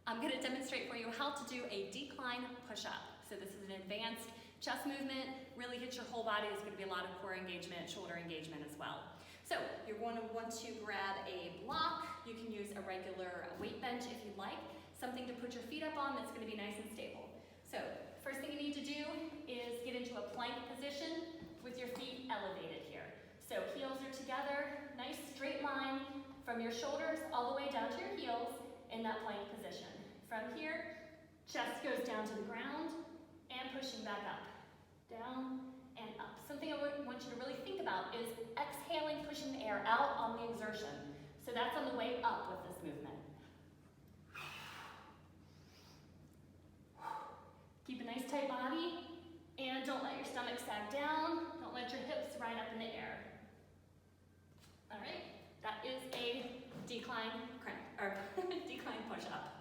I'm going to demonstrate for you how to do a decline push-up. So this is an advanced chest movement, really hits your whole body. There's going to be a lot of core engagement, shoulder engagement as well. So you're going to want to grab a block. You can use a regular weight bench if you'd like, something to put your feet up on that's going to be nice and stable. So first thing you need to do is get into a plank position with your feet elevated here. So heels are together, nice straight line from your shoulders all the way down to your heels in that plank position. From here, chest goes down to the ground and pushing back up, down and up. Something I want you to really think about is exhaling, pushing the air out on the exertion. So that's on the way up with this movement. Keep a nice tight body and don't let your stomach sag down. Don't let your hips ride up in the air. All right, that is a decline push-up.